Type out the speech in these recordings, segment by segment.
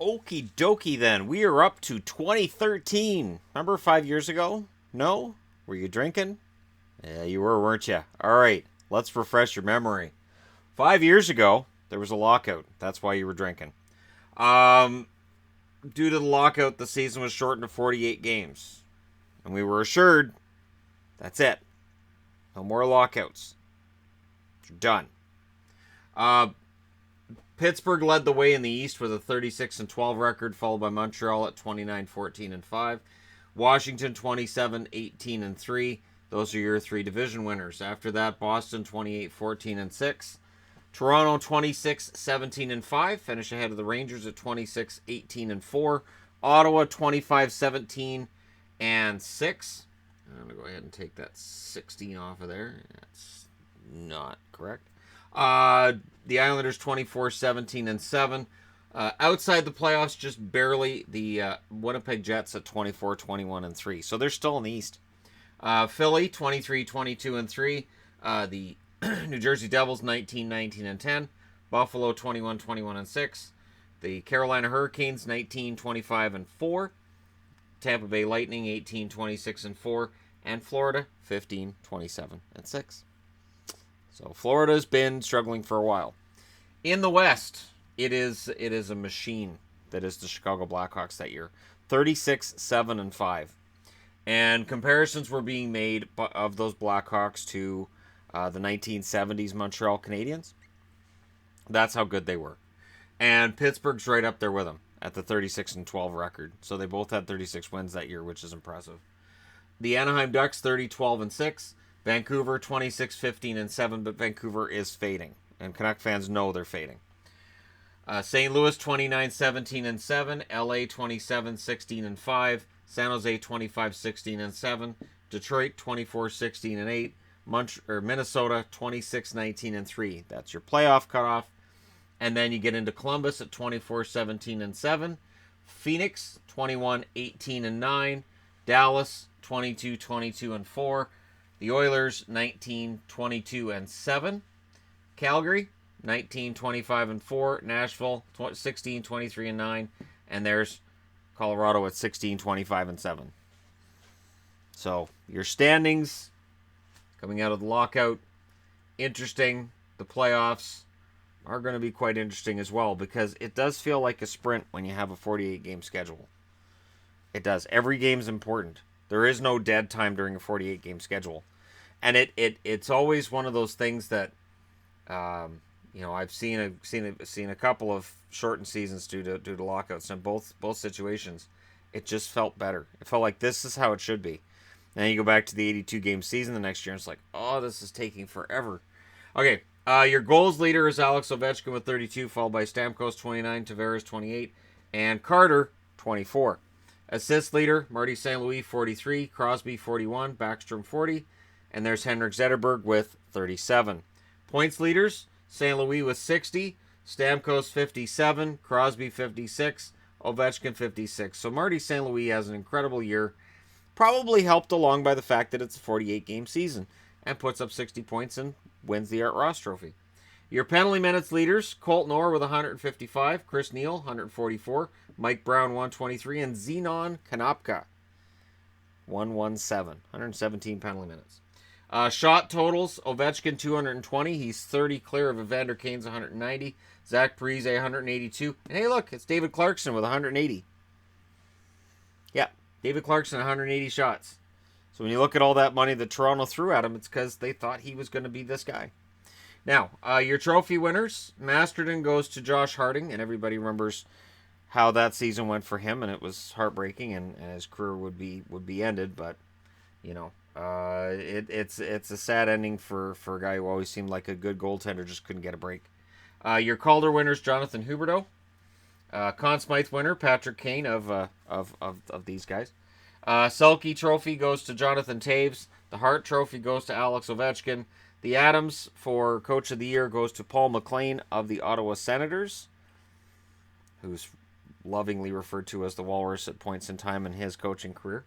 Okie dokie then. We are up to 2013. Remember 5 years ago? No? Were you drinking? Yeah, you were, weren't you? All right, let's refresh your memory. 5 years ago, there was a lockout. That's why you were drinking. Due to the lockout, the season was shortened to 48 games. And we were assured, that's it. No more lockouts. You're done. Pittsburgh led the way in the East with a 36-12 record, followed by Montreal at 29-14-5. Washington 27-18-3. Those are your three division winners. After that, Boston 28-14-6. Toronto 26-17-5. Finish ahead of the Rangers at 26-18-4. Ottawa 25-17-6. I'm going to go ahead and take that 16 off of there. That's not correct. The Islanders 24-17-7. Outside the playoffs, just barely, the Winnipeg Jets at 24-21-3. So they're still in the East. Philly 23-22-3. The New Jersey Devils 19-19-10. Buffalo 21-21-6. The Carolina Hurricanes 19-25-4. Tampa Bay Lightning 18-26-4. And Florida 15-27-6. So Florida's been struggling for a while. In the West, it is a machine that is the Chicago Blackhawks that year. 36-7-5. And comparisons were being made of those Blackhawks to the 1970s Montreal Canadiens. That's how good they were. And Pittsburgh's right up there with them at the 36-12 record. So they both had 36 wins that year, which is impressive. The Anaheim Ducks 30-12-6. Vancouver 26-15-7, but Vancouver is fading. And Canuck fans know they're fading. St. Louis 29-17-7. LA 27-16-5. San Jose 25-16-7. Detroit 24-16-8. Minnesota 26-19-3. That's your playoff cutoff. And then you get into Columbus at 24-17-7. Phoenix 21-18-9. Dallas 22-22-4. The Oilers 19-22-7. Calgary 19-25-4. Nashville 16-23-9. And there's Colorado at 16-25-7. So your standings coming out of the lockout, interesting. The playoffs are going to be quite interesting as well, because it does feel like a sprint when you have a 48-game schedule. It does. Every game's important. There is no dead time during a 48-game schedule. And it's always one of those things that, I've seen a couple of shortened seasons due to lockouts, and both situations, it just felt better. It felt like this is how it should be. And then you go back to the 82-game season the next year, and it's like, oh, this is taking forever. Okay, your goals leader is Alex Ovechkin with 32, followed by Stamkos 29, Tavares 28, and Carter 24. Assist leader, Marty St. Louis 43, Crosby 41, Backstrom 40, and there's Henrik Zetterberg with 37. Points leaders, St. Louis with 60, Stamkos 57, Crosby 56, Ovechkin 56. So Marty St. Louis has an incredible year, probably helped along by the fact that it's a 48-game season, and puts up 60 points and wins the Art Ross Trophy. Your penalty minutes leaders, Colton Orr with 155, Chris Neal 144, Mike Brown 123, and Zenon Konopka 117 penalty minutes. Shot totals, Ovechkin 220, he's 30 clear of Evander Kane's 190, Zach Parise 182, and hey look, it's David Clarkson with 180. Yeah, David Clarkson 180 shots. So when you look at all that money that Toronto threw at him, it's because they thought he was going to be this guy. Now, your trophy winners, Masterton goes to Josh Harding, and everybody remembers how that season went for him, and it was heartbreaking, and his career would be ended. But it's a sad ending for a guy who always seemed like a good goaltender, just couldn't get a break. Your Calder winners, Jonathan Huberdeau. Conn Smythe winner, Patrick Kane of these guys. Selke Trophy goes to Jonathan Toews. The Hart Trophy goes to Alex Ovechkin. The Adams for Coach of the Year goes to Paul McLean of the Ottawa Senators, who's lovingly referred to as the Walrus at points in time in his coaching career.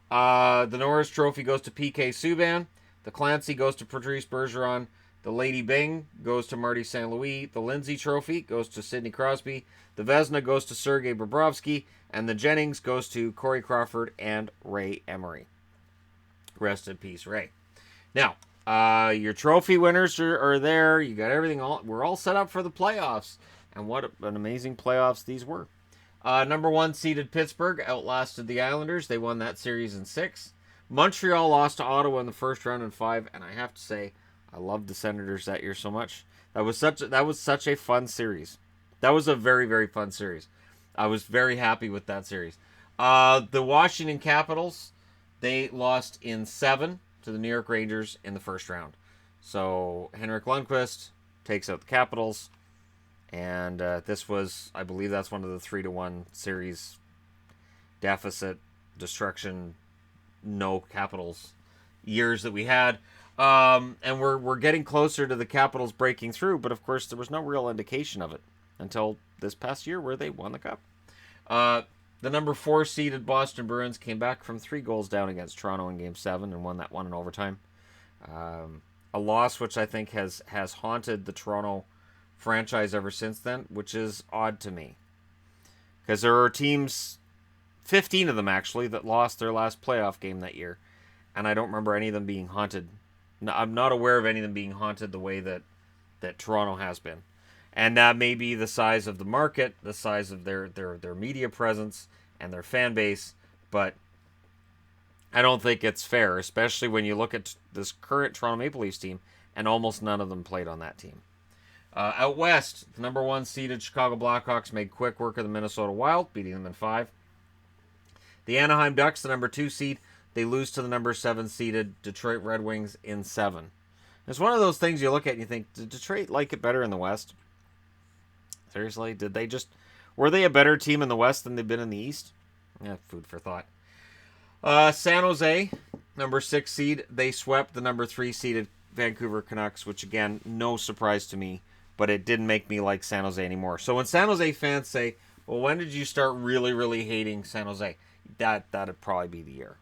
The Norris Trophy goes to PK Subban. The Clancy goes to Patrice Bergeron. The Lady Byng goes to Marty St. Louis. The Lindsay Trophy goes to Sidney Crosby. The Vezina goes to Sergei Bobrovsky. And the Jennings goes to Corey Crawford and Ray Emery. Rest in peace, Ray. Now, your trophy winners are there. You got everything. We're all set up for the playoffs. And what an amazing playoffs these were. Number 1 seeded Pittsburgh outlasted the Islanders. They won that series in 6. Montreal lost to Ottawa in the first round in 5. And I have to say, I loved the Senators that year so much. That was such a fun series. That was a very, very fun series. I was very happy with that series. The Washington Capitals, they lost in 7 to the New York Rangers in the first round. So Henrik Lundqvist takes out the Capitals. And this was, I believe that's one of the 3-1 series deficit, destruction, no Capitals years that we had. And we're getting closer to the Capitals breaking through, but of course there was no real indication of it until this past year where they won the Cup. The number 4 seeded Boston Bruins came back from 3 goals down against Toronto in Game 7 and won that one in overtime. A loss which I think has haunted the Toronto franchise ever since then, which is odd to me. Because there are teams, 15 of them actually, that lost their last playoff game that year. And I don't remember any of them being haunted. No, I'm not aware of any of them being haunted the way that Toronto has been. And that may be the size of the market, the size of their media presence and their fan base. But I don't think it's fair, especially when you look at this current Toronto Maple Leafs team, and almost none of them played on that team. Out west, the number 1 seeded Chicago Blackhawks made quick work of the Minnesota Wild, beating them in 5. The Anaheim Ducks, the number 2 seed, they lose to the number 7 seeded Detroit Red Wings in 7. It's one of those things you look at and you think, did Detroit like it better in the West? Seriously, were they a better team in the West than they've been in the East? Yeah, food for thought. San Jose, number 6 seed, they swept the number 3 seeded Vancouver Canucks, which again, no surprise to me. But it didn't make me like San Jose anymore. So when San Jose fans say, well, when did you start really, really hating San Jose? That'd probably be the year.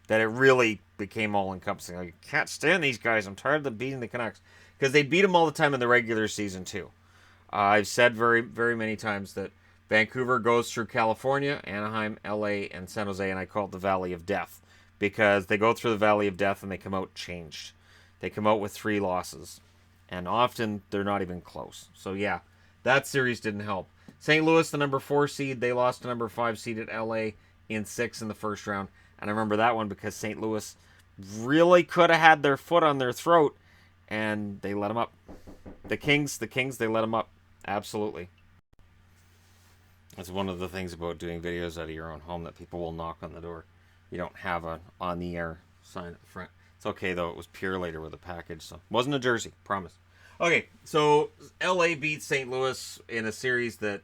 That it really became all-encompassing. Like, I can't stand these guys. I'm tired of them beating the Canucks. Because they beat them all the time in the regular season, too. I've said very, very many times that Vancouver goes through California, Anaheim, LA, and San Jose, and I call it the Valley of Death. Because they go through the Valley of Death and they come out changed. They come out with 3 losses. And often, they're not even close. So, yeah, that series didn't help. St. Louis, the number 4 seed, they lost to number 5 seed at LA in 6 in the first round. And I remember that one because St. Louis really could have had their foot on their throat, and they let them up. The Kings, they let them up. Absolutely. That's one of the things about doing videos out of your own home, that people will knock on the door. You don't have an on-the-air sign at the front. It's okay, though. It was Purelator with a package, so it wasn't a jersey. Promise. Okay, so LA beat St. Louis in a series that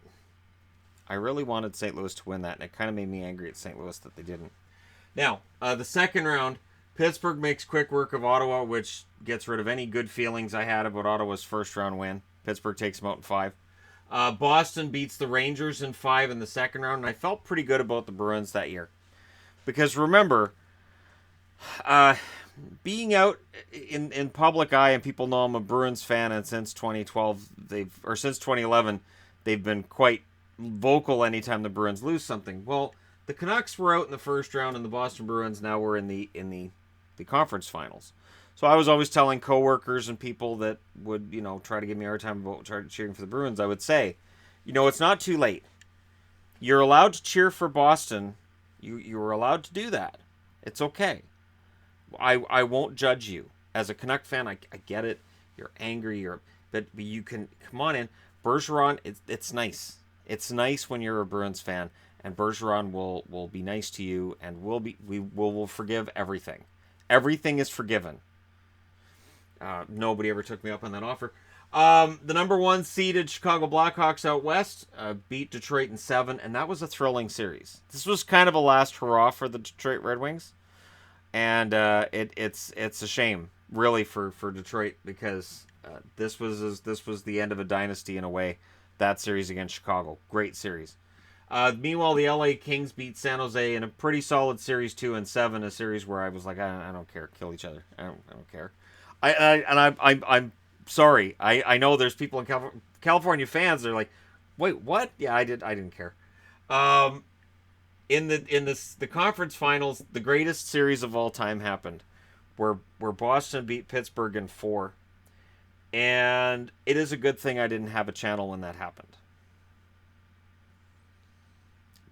I really wanted St. Louis to win that, and it kind of made me angry at St. Louis that they didn't. Now, the second round, Pittsburgh makes quick work of Ottawa, which gets rid of any good feelings I had about Ottawa's first round win. Pittsburgh takes them out in 5. Boston beats the Rangers in 5 in the second round, and I felt pretty good about the Bruins that year. Because remember, being out in public eye, and people know I'm a Bruins fan, and since 2011, they've been quite vocal anytime the Bruins lose something. Well, the Canucks were out in the first round, and the Boston Bruins now were in the conference finals. So I was always telling coworkers and people that would, try to give me a hard time about cheering for the Bruins, I would say, it's not too late. You're allowed to cheer for Boston. You're allowed to do that. It's okay. I won't judge you. As a Canuck fan, I get it. You're angry. But you can come on in. Bergeron, it's nice. It's nice when you're a Bruins fan, and Bergeron will be nice to you, and we will forgive everything. Everything is forgiven. Nobody ever took me up on that offer. The number 1 seeded Chicago Blackhawks out west beat Detroit in 7, and that was a thrilling series. This was kind of a last hurrah for the Detroit Red Wings, and it's a shame, really, for Detroit, because this was the end of a dynasty in a way. That series against Chicago, great series. Meanwhile, the LA Kings beat San Jose in a pretty solid series 2 and 7, a series where I was like, I don't care, kill each other. I don't care. I'm sorry, I know there's people in California fans. They're like, wait, what? Yeah, I didn't care. Um, in the conference finals, the greatest series of all time happened, where Boston beat Pittsburgh in 4, and it is a good thing I didn't have a channel when that happened.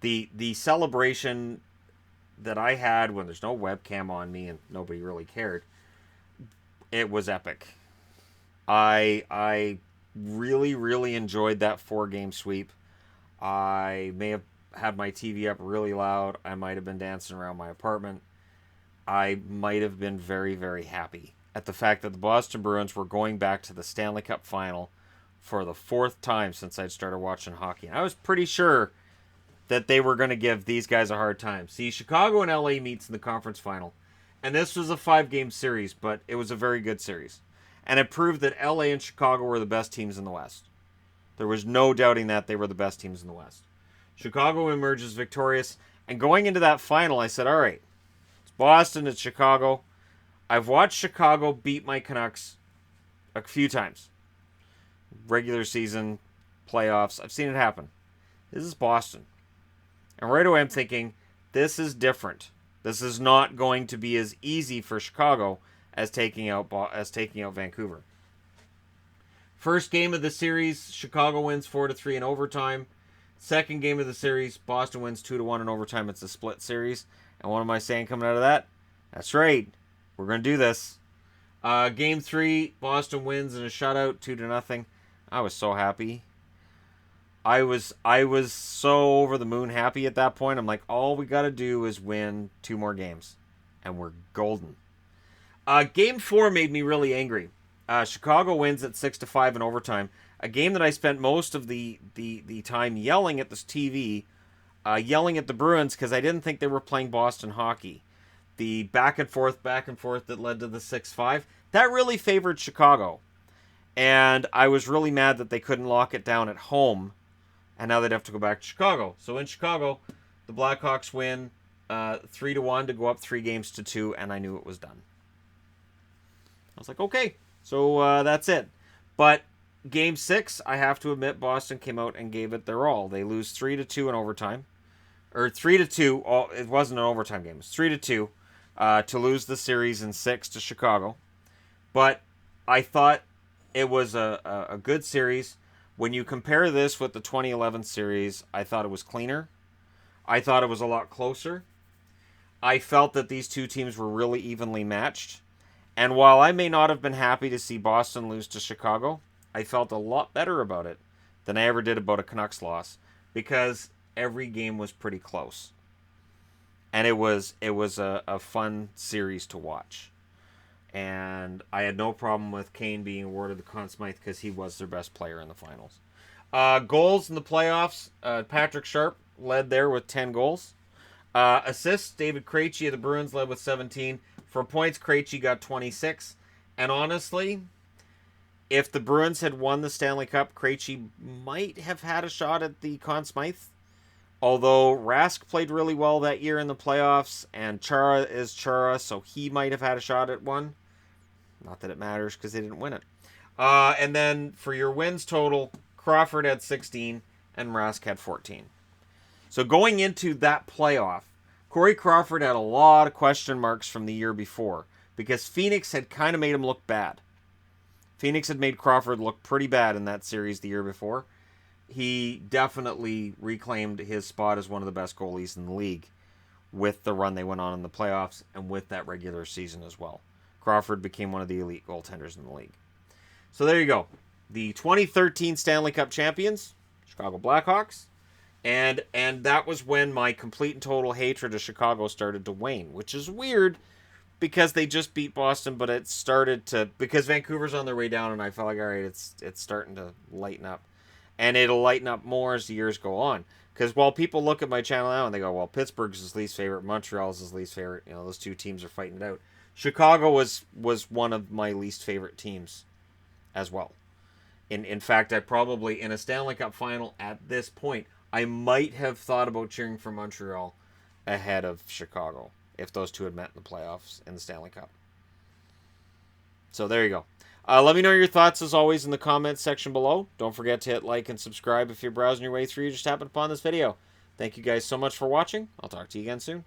The celebration that I had when there's no webcam on me and nobody really cared, it was epic. I really really enjoyed that 4-game sweep. I may have had my TV up really loud. I might have been dancing around my apartment. I might have been very, very happy at the fact that the Boston Bruins were going back to the Stanley Cup final for the 4th time since I'd started watching hockey. And I was pretty sure that they were going to give these guys a hard time. See, Chicago and LA meets in the conference final. And this was a 5-game series, but it was a very good series. And it proved that LA and Chicago were the best teams in the West. There was no doubting that they were the best teams in the West. Chicago emerges victorious. And going into that final, I said, all right, it's Boston, it's Chicago. I've watched Chicago beat my Canucks a few times. Regular season, playoffs, I've seen it happen. This is Boston. And right away I'm thinking, this is different. This is not going to be as easy for Chicago as taking out Vancouver. First game of the series, Chicago wins 4-3 in overtime. Second game of the series, Boston wins 2-1 in overtime. It's a split series. And what am I saying coming out of that? That's right. We're going to do this. Game 3, Boston wins in a shutout, 2-0. I was so happy. I was so over the moon happy at that point. I'm like, all we got to do is win 2 more games, and we're golden. Game 4 made me really angry. Chicago wins at 6-5 in overtime. A game that I spent most of the time yelling at this TV, yelling at the Bruins because I didn't think they were playing Boston hockey. The back and forth that led to the 6-5, that really favored Chicago. And I was really mad that they couldn't lock it down at home. And now they'd have to go back to Chicago. So in Chicago, the Blackhawks win 3-1 to go up 3-2, and I knew it was done. I was like, okay, so that's it. But Game 6, I have to admit, Boston came out and gave it their all. They lose 3-2 in overtime. Or 3-2, it wasn't an overtime game. It was 3-2 to lose the series in 6 to Chicago. But I thought it was a good series. When you compare this with the 2011 series, I thought it was cleaner. I thought it was a lot closer. I felt that these two teams were really evenly matched. And while I may not have been happy to see Boston lose to Chicago, I felt a lot better about it than I ever did about a Canucks loss, because every game was pretty close. And it was a fun series to watch. And I had no problem with Kane being awarded the Conn Smythe because he was their best player in the finals. Goals in the playoffs, Patrick Sharp led there with 10 goals. Assists, David Krejci of the Bruins led with 17. For points, Krejci got 26. And honestly, if the Bruins had won the Stanley Cup, Krejci might have had a shot at the Conn Smythe. Although Rask played really well that year in the playoffs, and Chara is Chara, so he might have had a shot at one. Not that it matters because they didn't win it. And then for your wins total, Crawford had 16 and Rask had 14. So going into that playoff, Corey Crawford had a lot of question marks from the year before because Phoenix had kind of made him look bad. Phoenix had made Crawford look pretty bad in that series the year before. He definitely reclaimed his spot as one of the best goalies in the league with the run they went on in the playoffs and with that regular season as well. Crawford became one of the elite goaltenders in the league. So there you go. The 2013 Stanley Cup champions, Chicago Blackhawks. And that was when my complete and total hatred of Chicago started to wane, which is weird because they just beat Boston, but it started to, because Vancouver's on their way down, and I felt like, all right, it's starting to lighten up. And it'll lighten up more as the years go on. Because while people look at my channel now and they go, well, Pittsburgh's his least favorite, Montreal's his least favorite, you know, those two teams are fighting it out. Chicago was one of my least favorite teams as well. In fact, I probably, in a Stanley Cup final at this point, I might have thought about cheering for Montreal ahead of Chicago if those two had met in the playoffs in the Stanley Cup. So there you go. Let me know your thoughts, as always, in the comments section below. Don't forget to hit like and subscribe if you're browsing your way through. You just happened upon this video. Thank you guys so much for watching. I'll talk to you again soon.